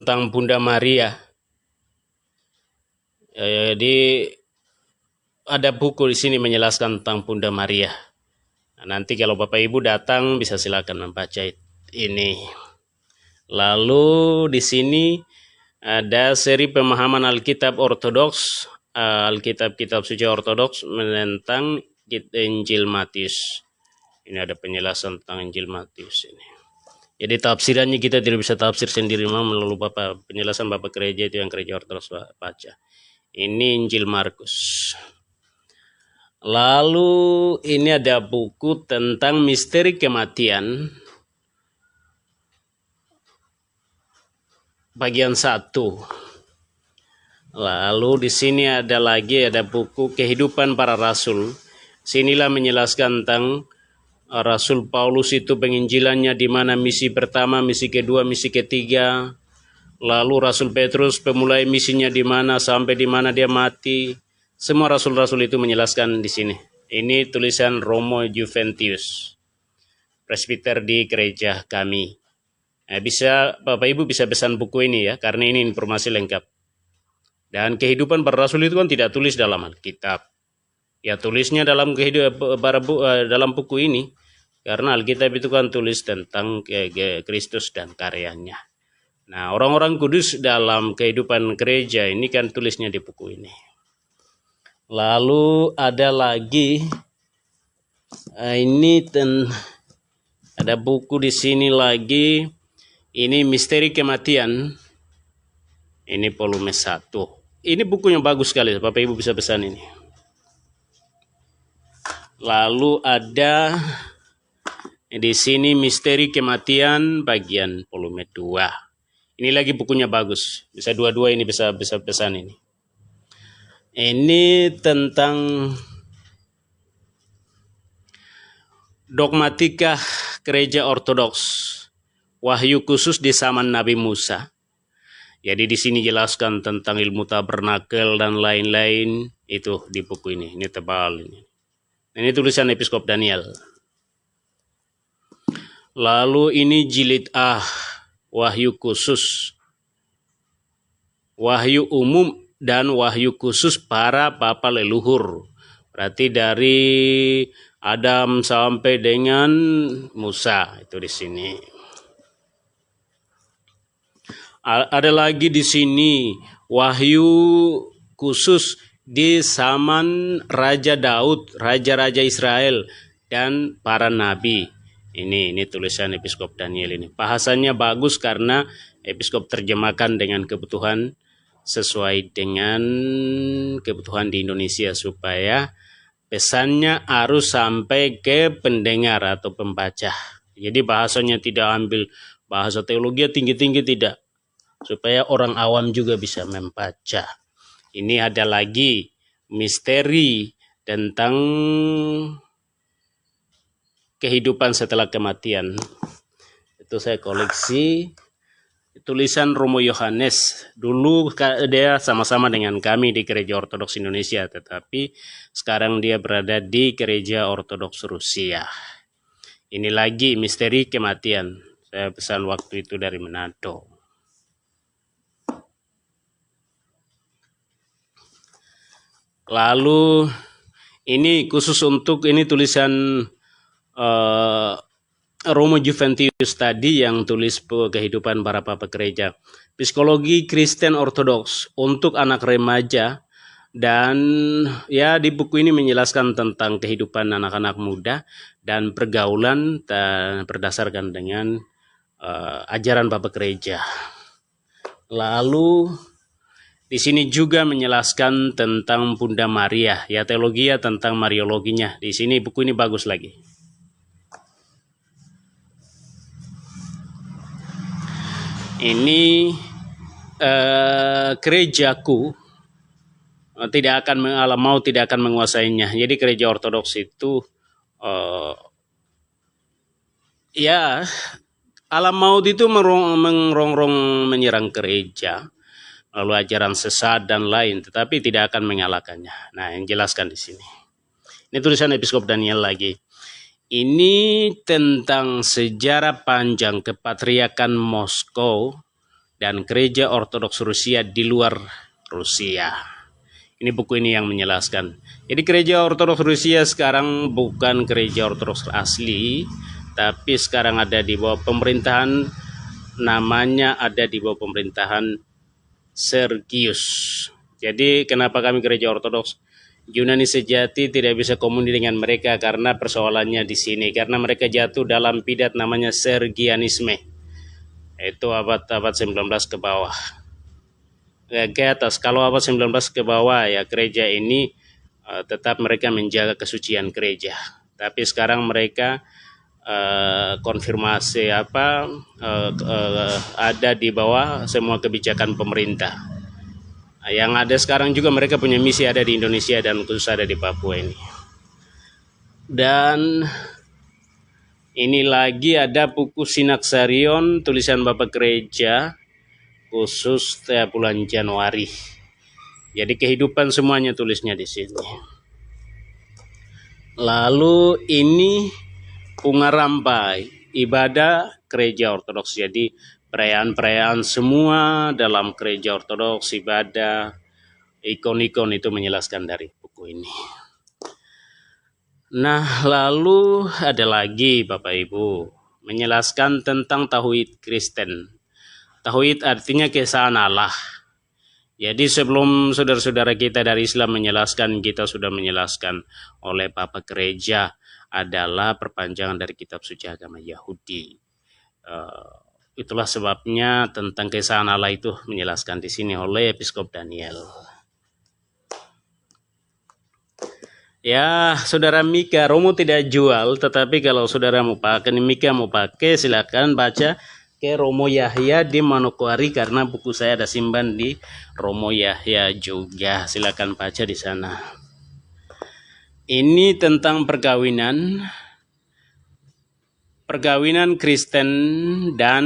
tentang Bunda Maria. Jadi ada buku di sini menjelaskan tentang Bunda Maria. Nah, nanti kalau Bapak Ibu datang bisa silakan membaca ini. Lalu di sini ada seri pemahaman Alkitab Ortodoks, Alkitab-kitab suci Ortodoks tentang Injil Matius. Ini ada penjelasan tentang Injil Matius ini. Jadi tafsirannya kita tidak bisa tafsir sendiri, melalui penjelasan Bapak Gereja itu yang Gereja Ortodoks baca. Ini Injil Markus. Lalu ini ada buku tentang misteri kematian. Bagian 1. Lalu di sini ada buku kehidupan para rasul. Sinilah menjelaskan tentang Rasul Paulus itu penginjilannya, di mana misi pertama, misi kedua, misi ketiga. Lalu Rasul Petrus pemulai misinya di mana sampai di mana dia mati. Semua rasul-rasul itu menjelaskan di sini. Ini tulisan Romo Juventius, presbiter di gereja kami. Bisa Bapak Ibu bisa pesan buku ini ya, karena ini informasi lengkap. Dan kehidupan para rasul itu kan tidak tulis dalam Alkitab. Ya tulisnya dalam dalam buku ini, karena Alkitab itu kan tulis tentang Kristus dan karyanya. Nah, orang-orang kudus dalam kehidupan gereja ini kan tulisnya di buku ini. Lalu ada lagi ada buku di sini lagi. Ini misteri kematian. Ini volume 1. Ini bukunya bagus sekali, Bapak Ibu bisa pesan ini. Lalu ada di sini misteri kematian bagian volume 2. Ini lagi bukunya bagus. Bisa dua-dua ini bisa pesan ini. Ini tentang dogmatika Gereja Ortodoks. Wahyu khusus di zaman Nabi Musa. Jadi di sini jelaskan tentang ilmu tabernakel dan lain-lain, itu di buku ini. Ini tebal ini. Ini tulisan Episkop Daniel. Lalu ini jilid A, wahyu khusus. Wahyu umum dan wahyu khusus para bapa leluhur. Berarti dari Adam sampai dengan Musa, itu di sini. Ada lagi di sini wahyu khusus di zaman Raja Daud, raja-raja Israel dan para nabi. Ini tulisan Episkop Daniel ini. Bahasanya bagus karena Episkop terjemahkan dengan kebutuhan sesuai dengan kebutuhan di Indonesia, supaya pesannya harus sampai ke pendengar atau pembaca. Jadi bahasanya tidak ambil bahasa teologi tinggi-tinggi, tidak. Supaya orang awam juga bisa membaca. Ini ada lagi misteri tentang kehidupan setelah kematian. Itu saya koleksi tulisan Romo Yohanes. Dulu dia sama-sama dengan kami di Gereja Ortodoks Indonesia, tetapi sekarang dia berada di Gereja Ortodoks Rusia. Ini lagi misteri kematian. Saya pesan waktu itu dari Manado. Lalu ini khusus untuk ini tulisan Romo Juventius tadi yang tulis kehidupan para papa gereja. Psikologi Kristen Ortodoks untuk anak remaja, dan ya di buku ini menjelaskan tentang kehidupan anak-anak muda dan pergaulan berdasarkan dengan ajaran papa gereja. Lalu di sini juga menjelaskan tentang Bunda Maria, ya teologi tentang mariologinya. Di sini buku ini bagus lagi. Ini gerejaku tidak akan menguasainya. Jadi gereja Ortodoks itu ya alam maut itu merongrong menyerang gereja. Lalu ajaran sesat dan lain, tetapi tidak akan mengalahkannya. Nah, yang jelaskan di sini. Ini tulisan Episkop Daniel lagi. Ini tentang sejarah panjang kepatriarkan Moskow dan Gereja Ortodoks Rusia di luar Rusia. Ini buku ini yang menjelaskan. Jadi Gereja Ortodoks Rusia sekarang bukan Gereja Ortodoks asli, tapi sekarang ada di bawah pemerintahan, namanya ada di bawah pemerintahan Sergius. Jadi kenapa kami Gereja Ortodoks Yunani sejati tidak bisa komunikasi dengan mereka, karena persoalannya di sini, karena mereka jatuh dalam bidat namanya Sergianisme. Itu abad-abad 19 ke bawah. Ke atas, kalau abad 19 ke bawah ya gereja ini tetap mereka menjaga kesucian gereja. Tapi sekarang mereka konfirmasi ada di bawah semua kebijakan pemerintah. Yang ada sekarang juga mereka punya misi ada di Indonesia dan khusus ada di Papua ini. Dan ini lagi ada buku Sinaksarion tulisan Bapak Gereja khusus bulan Januari. Jadi kehidupan semuanya tulisnya di sini. Lalu ini bunga rampai, ibadah Gereja Ortodoks. Jadi perayaan-perayaan semua dalam Gereja Ortodoks, ibadah, ikon-ikon itu menjelaskan dari buku ini. Nah, lalu ada lagi Bapak Ibu menjelaskan tentang Tauhid Kristen. Tauhid artinya keesaan Allah. Jadi sebelum saudara-saudara kita dari Islam menjelaskan, kita sudah menjelaskan oleh Bapak Gereja adalah perpanjangan dari kitab suci agama Yahudi. Itulah sebabnya tentang keesaan Allah itu menjelaskan di sini oleh Episkop Daniel. Ya, saudara Mika, Romo tidak jual, tetapi kalau saudara mau pakai, Mika mau pakai, silakan baca ke Romo Yahya di Manokwari, karena buku saya ada simpan di Romo Yahya juga. Silakan baca di sana. Ini tentang perkawinan Kristen dan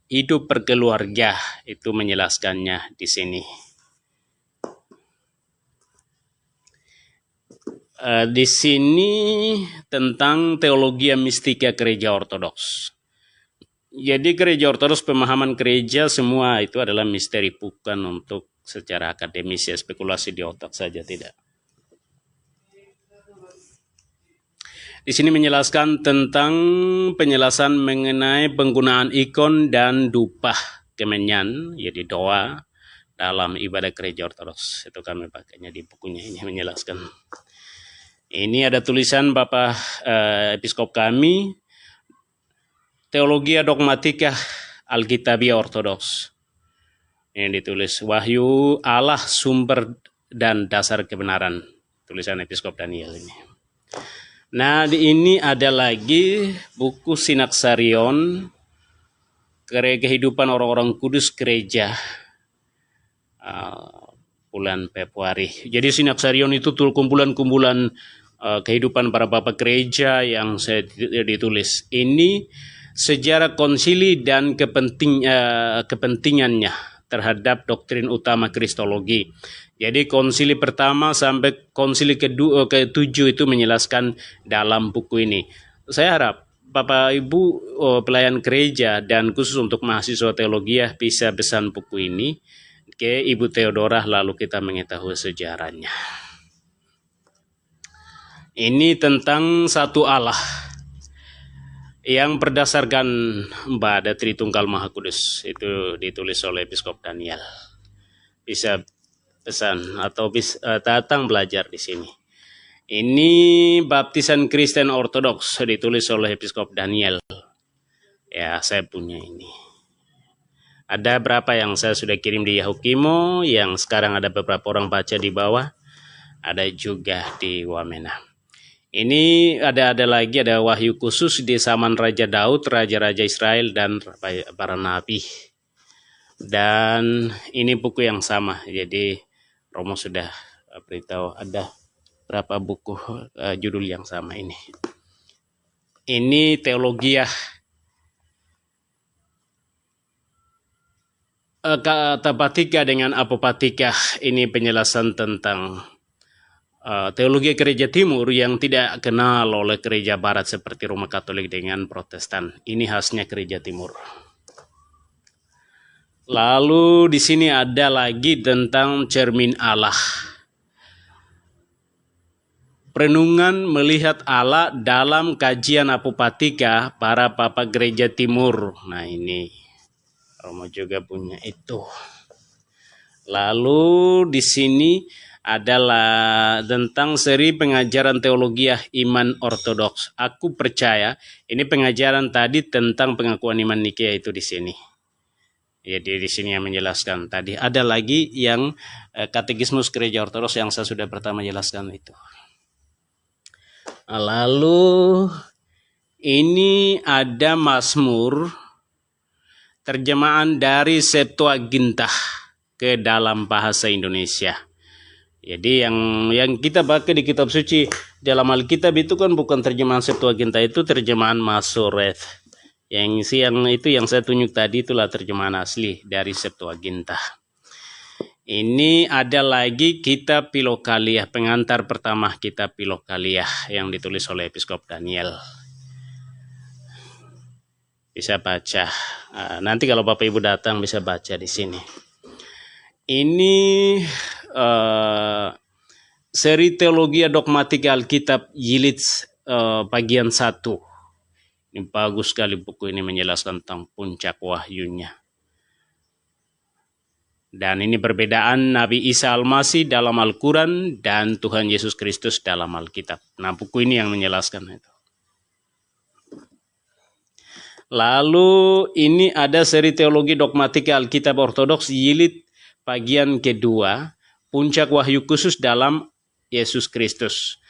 hidup berkeluarga, itu menjelaskannya di sini. Di sini tentang teologi mistika Gereja Ortodoks. Jadi Gereja Ortodoks, pemahaman gereja semua itu adalah misteri, bukan untuk secara akademis ya, spekulasi di otak saja, tidak. Di sini menjelaskan tentang penjelasan mengenai penggunaan ikon dan dupa kemenyan, jadi doa dalam ibadah Gereja Ortodoks. Itu kami pakainya di bukunya ini menjelaskan. Ini ada tulisan Bapak Episkop kami, Teologia Dogmatika Alkitabiah Ortodoks. Ini ditulis Wahyu Allah Sumber dan Dasar Kebenaran, tulisan Episkop Daniel ini. Nah, di ini ada lagi buku Sinaksarion, kehidupan orang-orang kudus gereja, bulan Februari. Jadi Sinaksarion itu kumpulan-kumpulan kehidupan para bapak gereja yang saya ditulis. Ini sejarah konsili dan kepentingannya terhadap doktrin utama Kristologi. Jadi konsili pertama sampai konsili ke-7 itu menjelaskan dalam buku ini. Saya harap Bapak Ibu pelayan gereja dan khusus untuk mahasiswa teologi bisa pesan buku ini ke Ibu Theodora, lalu kita mengetahui sejarahnya. Ini tentang satu Allah yang berdasarkan Bada Tritunggal Maha Kudus, itu ditulis oleh Episkop Daniel. Bisa pesan atau datang belajar di sini. Ini baptisan Kristen Ortodoks, ditulis oleh Episkop Daniel. Ya, saya punya ini. Ada berapa yang saya sudah kirim di Yahukimo, yang sekarang ada beberapa orang baca di bawah. Ada juga di Wamena. Ini ada lagi, ada wahyu khusus di zaman Raja Daud, Raja-Raja Israel, dan para nabi. Dan ini buku yang sama, jadi Romo sudah beritahu ada berapa buku judul yang sama ini. Ini teologia tabatika dengan apopatika, ini penjelasan tentang teologi gereja timur yang tidak kenal oleh gereja barat seperti Roma Katolik dengan Protestan. Ini khasnya gereja timur. Lalu di sini ada lagi tentang cermin Allah. Perenungan melihat Allah dalam kajian Apopatika para Papa Gereja Timur. Nah ini Romo juga punya itu. Lalu di sini adalah tentang seri pengajaran teologi iman ortodoks. Aku percaya ini pengajaran tadi tentang pengakuan iman Nikea itu di sini. Jadi di sini yang menjelaskan tadi. Ada lagi yang katekismus gereja ortodoks yang saya sudah pertama jelaskan itu. Lalu ini ada Mazmur terjemahan dari Septuaginta ke dalam bahasa Indonesia. Jadi yang kita pakai di kitab suci dalam Alkitab itu kan bukan terjemahan Septuaginta, itu terjemahan Masoreth. Yang itu yang saya tunjuk tadi itulah terjemahan asli dari Septuaginta. Ini ada lagi kitab Filokalia, pengantar pertama kitab Filokalia yang ditulis oleh Episkop Daniel. Bisa baca. Nanti kalau Bapak Ibu datang bisa baca di sini. Ini seri teologi dogmatika Alkitab Jilid bagian 1. Ini bagus sekali buku ini menjelaskan tentang puncak wahyunya. Dan ini perbedaan Nabi Isa Al-Masih dalam Al-Quran dan Tuhan Yesus Kristus dalam Alkitab. Nah, buku ini yang menjelaskan itu. Lalu ini ada seri teologi dogmatika Alkitab Ortodoks Jilid bagian kedua, puncak wahyu khusus dalam Yesus Kristus.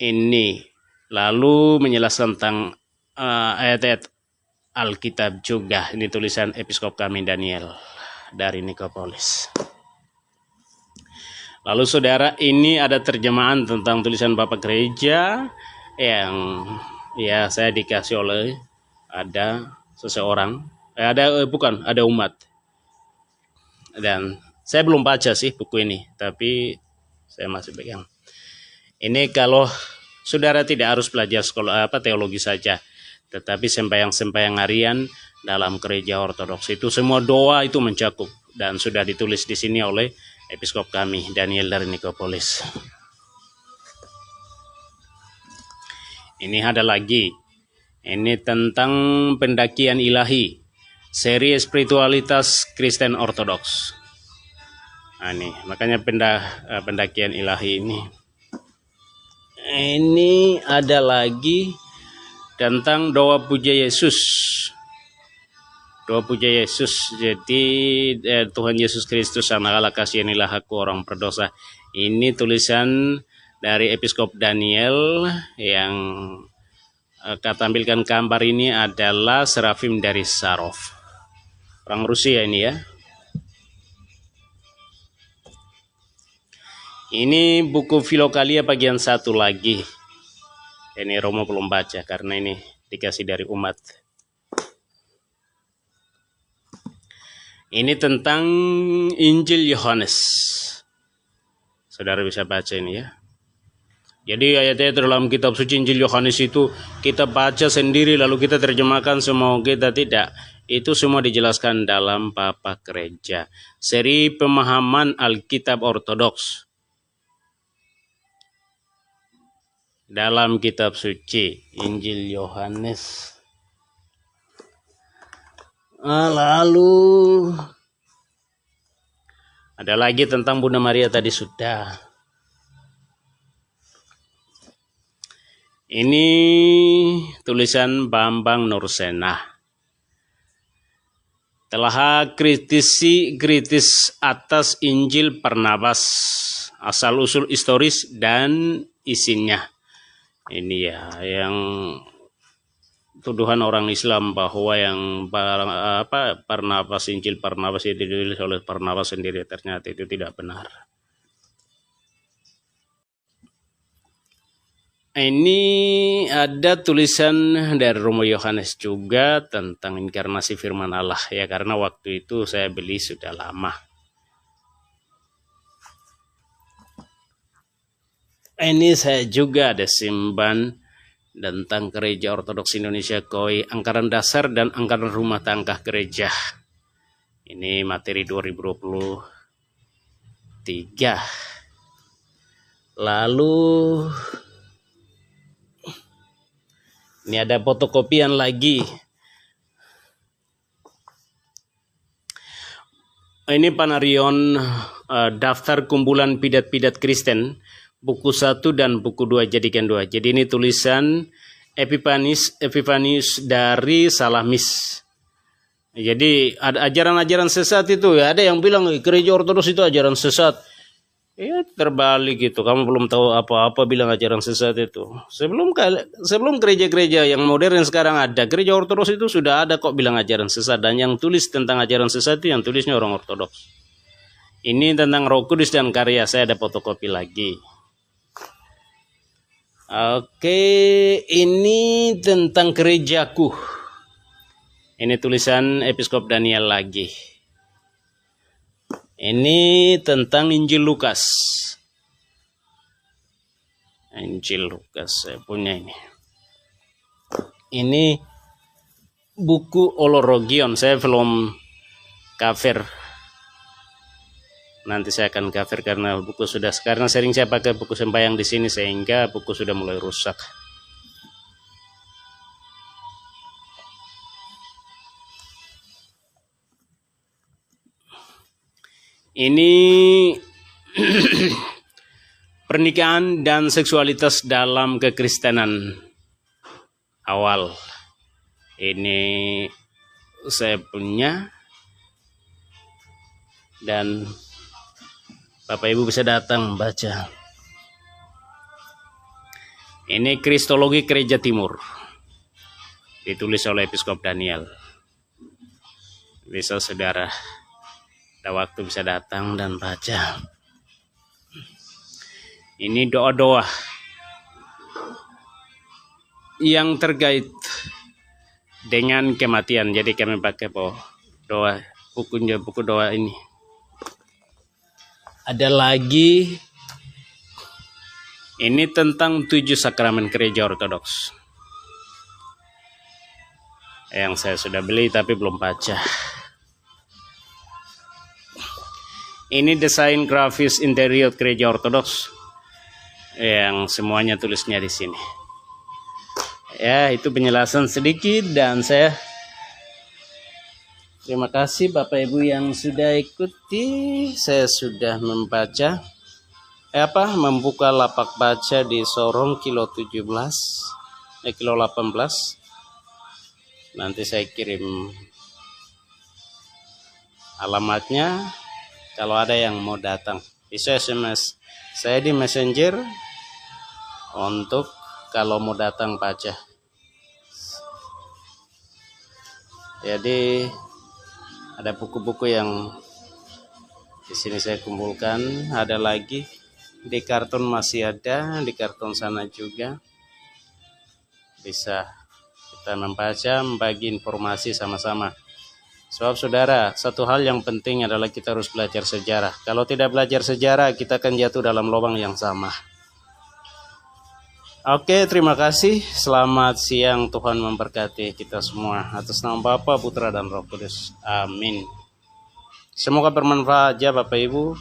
Ini lalu menjelaskan tentang ayat-ayat Alkitab juga. Ini tulisan Episkop kami Daniel dari Nikopolis. Lalu saudara, ini ada terjemahan tentang tulisan Bapak Gereja yang ya saya dikasih oleh ada seseorang, ada umat. Dan saya belum baca sih buku ini, tapi saya masih pegang. Ini kalau saudara tidak harus belajar teologi saja, tetapi sembahyang harian dalam gereja ortodoks itu semua doa itu mencakup dan sudah ditulis di sini oleh Episkop kami Daniel dari Nikopolis. Ini ada lagi. Ini tentang pendakian ilahi, seri spiritualitas Kristen Ortodoks. Nah, ini makanya pendakian ilahi ini. Ini ada lagi tentang doa puja Yesus. Doa puja Yesus. Jadi Tuhan Yesus Kristus anak Allah, kasihanilah aku orang berdosa. Ini tulisan dari Episkop Daniel yang tampilkan gambar ini adalah serafim dari Sarov. Orang Rusia ini ya. Ini buku Filokalia bagian 1 lagi. Ini Romo belum baca karena ini dikasih dari umat. Ini tentang Injil Yohanes. Saudara bisa baca ini ya. Jadi ayat-ayat dalam kitab suci Injil Yohanes itu kita baca sendiri lalu kita terjemahkan semua, kita tidak. Itu semua dijelaskan dalam Papa Gereja. Seri pemahaman Alkitab Ortodoks dalam kitab suci Injil Yohanes. Lalu ada lagi tentang Bunda Maria tadi sudah. Ini tulisan Bambang Nursena. Telah kritis atas Injil Barnabas, asal-usul historis dan isinya. Ini ya yang tuduhan orang Islam bahwa yang Barnabas, Injil Barnabas itu ditulis oleh Barnabas sendiri, ternyata itu tidak benar. Ini ada tulisan dari Romo Yohanes juga tentang inkarnasi firman Allah ya, karena waktu itu saya beli sudah lama. Ini saya juga ada simpan tentang Gereja Ortodoks Indonesia KOI, anggaran dasar dan anggaran rumah tangga gereja. Ini materi 2023. Lalu ini ada fotokopian lagi. Ini Panarion daftar kumpulan pidat-pidat Kristen, buku 1 dan buku 2 jadikan 2. Jadi ini tulisan Epifanius dari Salamis. Jadi ada ajaran-ajaran sesat itu ya. Ada yang bilang gereja Ortodoks itu ajaran sesat. Ya terbalik gitu. Kamu belum tahu apa-apa bilang ajaran sesat itu. Sebelum gereja-gereja yang modern sekarang ada, gereja Ortodoks itu sudah ada kok bilang ajaran sesat. Dan yang tulis tentang ajaran sesat itu yang tulisnya orang Ortodoks. Ini tentang Roh Kudus dan karya. Saya ada fotokopi lagi. Oke, ini tentang gerejaku. Ini tulisan Episkop Daniel lagi. Ini tentang Injil Lukas. Injil Lukas saya punya ini. Ini buku Olorogion. Saya belum cover. Nanti saya akan cover karena buku sudah. Karena sering saya pakai buku sembahyang di sini sehingga buku sudah mulai rusak. Ini pernikahan dan seksualitas dalam kekristenan awal. Ini saya punya dan Bapak Ibu bisa datang baca. Ini Kristologi Gereja Timur. Ditulis oleh Episkop Daniel. Bisa saudara ada waktu bisa datang dan baca. Ini doa-doa yang terkait dengan kematian. Jadi kami pakai doa, buku doa ini. Ada lagi ini tentang 7 sakramen gereja Ortodoks. Yang saya sudah beli tapi belum baca. Ini desain grafis interior gereja Ortodoks yang semuanya tulisnya di sini. Ya, itu penjelasan sedikit dan saya terima kasih Bapak Ibu yang sudah ikuti. Saya sudah membaca membuka lapak baca di Sorong kilo 18. Nanti saya kirim alamatnya. Kalau ada yang mau datang, bisa SMS saya di Messenger untuk kalau mau datang baca. Jadi ada buku-buku yang di sini saya kumpulkan. Ada lagi di karton masih ada, di karton sana juga. Bisa kita membaca, membagi informasi sama-sama. Sebab saudara, satu hal yang penting adalah kita harus belajar sejarah. Kalau tidak belajar sejarah, kita akan jatuh dalam lubang yang sama. Oke, terima kasih. Selamat siang, Tuhan memberkati kita semua. Atas nama Bapa, Putra, dan Roh Kudus. Amin. Semoga bermanfaat ya Bapak Ibu.